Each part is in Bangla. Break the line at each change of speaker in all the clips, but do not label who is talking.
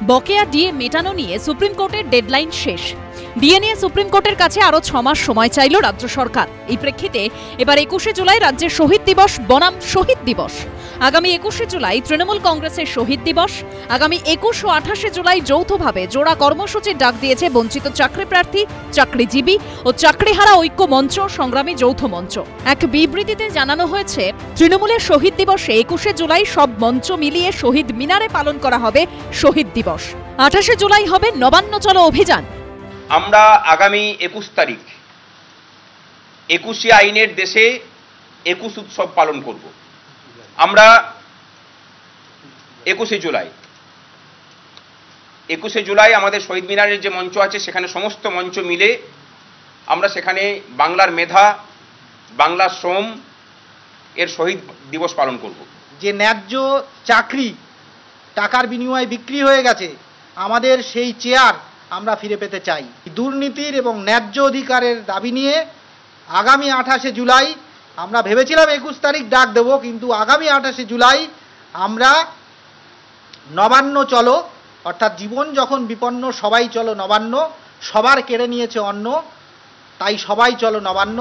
বকেয়া ডিএ মেটানো নিয়ে সুপ্রিম কোর্টের ডেডলাইন শেষ। ডিএ নিয়ে সুপ্রিম কোর্টের কাছে আরো 6 মাস সময় চাইল রাজ্য সরকার। এই প্রেক্ষিতে এবার 21শে জুলাই রাজ্যের শহীদ দিবস বনাম শহীদ দিবস। আগামী 21শে জুলাই তৃণমূল কংগ্রেসের শহীদ দিবস। আগামী 21 ও 28শে জুলাই যৌথভাবে জোড়া কর্মসূচির ডাক দিয়েছে বঞ্চিত চাকরি প্রার্থী, চাকরিজীবী ও চাকরিহারা ঐক্য মঞ্চ, সংগ্রামী যৌথ মঞ্চ। এক বিবৃতিতে জানানো হয়েছে, তৃণমূলের শহীদ দিবসে 21শে জুলাই সব মঞ্চ মিলিয়ে শহীদ মিনারে পালন করা হবে শহীদ দিবস। 28শে জুলাই হবে নবান্ন চলো অভিযান।
আমরা আগামী 21 তারিখ 21শে আইনের দেশে 21 উৎসব পালন করব। আমরা 21শে জুলাই আমাদের শহীদ মিনারের যে মঞ্চ আছে সেখানে সমস্ত মঞ্চ মিলে আমরা সেখানে বাংলার মেধা, বাংলার শ্রম এর শহীদ দিবস পালন করব।
যে ন্যায্য চাকরি টাকার বিনিময়ে বিক্রি হয়ে গেছে, আমাদের সেই চেয়ার আমরা ফিরে পেতে চাই। দুর্নীতির এবং ন্যায্য অধিকারের দাবি নিয়ে আগামী 28শে জুলাই আমরা ভেবেছিলাম 21 তারিখ ডাক দেব, কিন্তু আগামী 28শে জুলাই আমরা নবান্ন চলো, অর্থাৎ জীবন যখন বিপন্ন সবাই চলো নবান্ন, সবার কেড়ে নিয়েছে অন্ন, তাই সবাই চলো নবান্ন।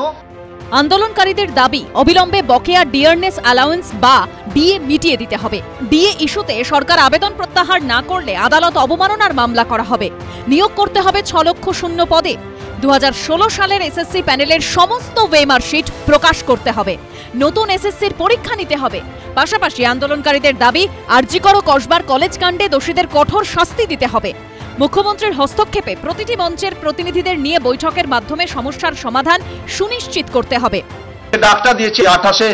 আন্দোলনকারীদের দাবি, অবিলম্বে বকেয়া ডিয়ারনেস অ্যালাউন্স বা ডিএ মিটিয়ে দিতে হবে। ডিএ ইস্যুতে সরকার আবেদন প্রত্যাহার না করলে আদালত অবমাননার মামলা করা হবে। নিয়োগ করতে হবে 6 লক্ষ শূন্য পদে। 2016 সালের এসএসসি প্যানেলের সমস্ত ওয়েমার্কশিট প্রকাশ করতে হবে। নতুন এসএসসির পরীক্ষা নিতে হবে। পাশাপাশি আন্দোলনকারীদের দাবি, আরজিকর ও কসবার কলেজ কাণ্ডে দোষীদের কঠোর শাস্তি দিতে হবে। মুখ্যমন্ত্রীর হস্তক্ষেপে প্রতিটি মঞ্চের প্রতিনিধিদের নিয়ে বৈঠকের মাধ্যমে সমস্যার সমাধান সুনিশ্চিত করতে হবে।
ডাকটা দিয়েছি 28শে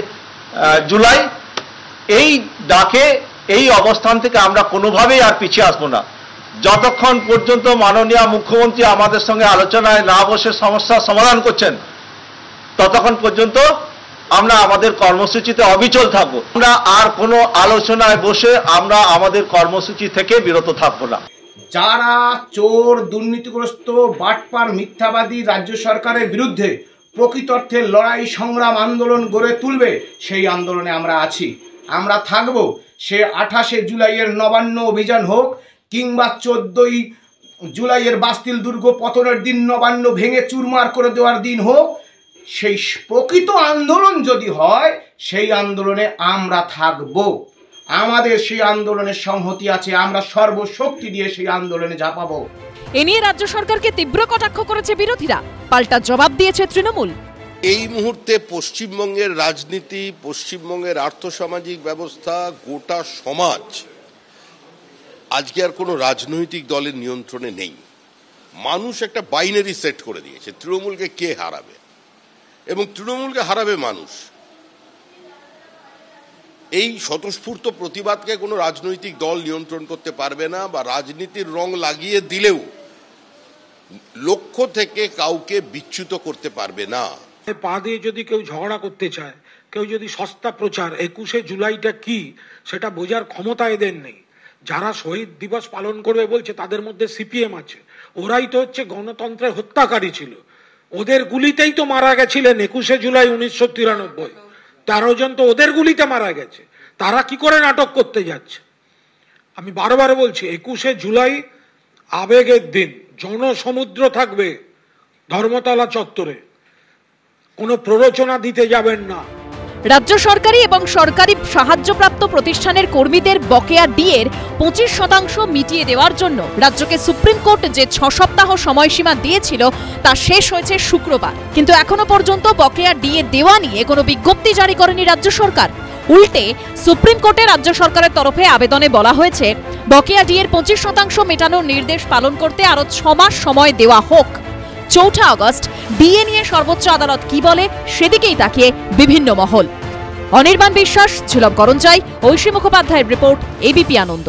জুলাই। এই ডাকে, এই অবস্থান থেকে আমরা কোনোভাবেই আর পিছিয়ে আসবো না। যতক্ষণ পর্যন্ত মাননীয় মুখ্যমন্ত্রী আমাদের সঙ্গে আলোচনায় না বসে সমস্যার সমাধান করছেন, ততক্ষণ পর্যন্ত আমরা আমাদের কর্মসূচিতে অবিচল থাকবো। আমরা আর কোনো আলোচনায় বসে আমরা আমাদের কর্মসূচি থেকে বিরত থাকবো না।
যারা চোর, দুর্নীতিগ্রস্ত, বাটপার, মিথ্যাবাদী রাজ্য সরকারের বিরুদ্ধে প্রকৃত অর্থে লড়াই, সংগ্রাম, আন্দোলন গড়ে তুলবে, সেই আন্দোলনে আমরা আছি, আমরা থাকব। সে 28শে জুলাইয়ের নবান্ন অভিযান হোক, কিংবা 14ই জুলাইয়ের বাস্তিল দুর্গ পতনের দিন নবান্ন ভেঙে চুরমার করে দেওয়ার দিন হোক, সেই প্রকৃত আন্দোলন যদি হয়, সেই আন্দোলনে আমরা থাকব। আমাদের সেই আন্দোলনের সংহতি আছে, আমরা সর্বশক্তি দিয়ে সেই আন্দোলনে ঝাঁপাবো।
এ নিয়ে রাজ্য সরকারকে তীব্র কটাক্ষ করেছে বিরোধীরা। পাল্টা জবাব দিয়েছে তৃণমূল।
এই মুহূর্তে পশ্চিমবঙ্গের রাজনীতি, পশ্চিমবঙ্গের আর্থসামাজিক ব্যবস্থা, গোটা সমাজ আজকে আর কোনো রাজনৈতিক দলের নিয়ন্ত্রণে নেই। মানুষ একটা বাইনারি সেট করে দিয়েছে, তৃণমূলকে কে হারাবে, এবং তৃণমূলকে হারাবে মানুষ। এই স্বতঃস্ফূর্ত প্রতিবাদকে কোনো রাজনৈতিক দল নিয়ন্ত্রণ করতে পারবে না, বা রাজনীতির রং লাগিয়ে দিলেও লক্ষ্য থেকে কাউকে বিচ্যুত করতে পারবে না।
পা দিয়ে যদি কেউ ঝগড়া করতে চায়, কেউ যদি সস্তা প্রচার 21শে জুলাইটা কি সেটা বোঝার ক্ষমতা এদের নেই। যারা শহীদ দিবস পালন করবে বলছে, তাদের মধ্যে সিপিএম আছে। ওরাই তো হচ্ছে গণতন্ত্রের হত্যাকারী ছিল। ওদের গুলিতেই তো মারা গেছিলেন 21শে জুলাই 1993। 13 জন তো ওদের গুলিতে মারা গেছে। তারা কি করে নাটক করতে যাচ্ছে? আমি বারবার বলছি, 21শে জুলাই আবেগের দিন, জনসমুদ্র থাকবে ধর্মতলা চত্বরে, কোনো প্ররোচনা দিতে যাবেন না।
রাজ্য সরকারি এবং সরকারি সাহায্যপ্রাপ্ত প্রতিষ্ঠানের কর্মীদের বকেয়া ডিএর 25% মিটিয়ে দেওয়ার জন্য রাজ্যকে সুপ্রিম কোর্ট যে 6 সপ্তাহ সময়সীমা দিয়েছিল তা শেষ হয়েছে শুক্রবার। কিন্তু এখনো পর্যন্ত বকেয়া ডিএ দেওয়া নিয়ে কোনো বিজ্ঞপ্তি জারি করেনি রাজ্য সরকার। উল্টে সুপ্রিম কোর্টে রাজ্য সরকারের তরফে আবেদনে বলা হয়েছে, বকেয়া ডিএর 25% মেটানোর নির্দেশ পালন করতে আরো 6 মাস সময় দেওয়া হোক। 4 আগস্ট ডিএ নিয়ে সর্বোচ্চ আদালত কি বলে সেদিকেই তাকিয়ে বিভিন্ন মহল। অনির্বাণ বিশ্বাস, ঝুলম করঞ্চাই, ঐশী মুখোপাধ্যায়ের রিপোর্ট, এবিপি আনন্দ।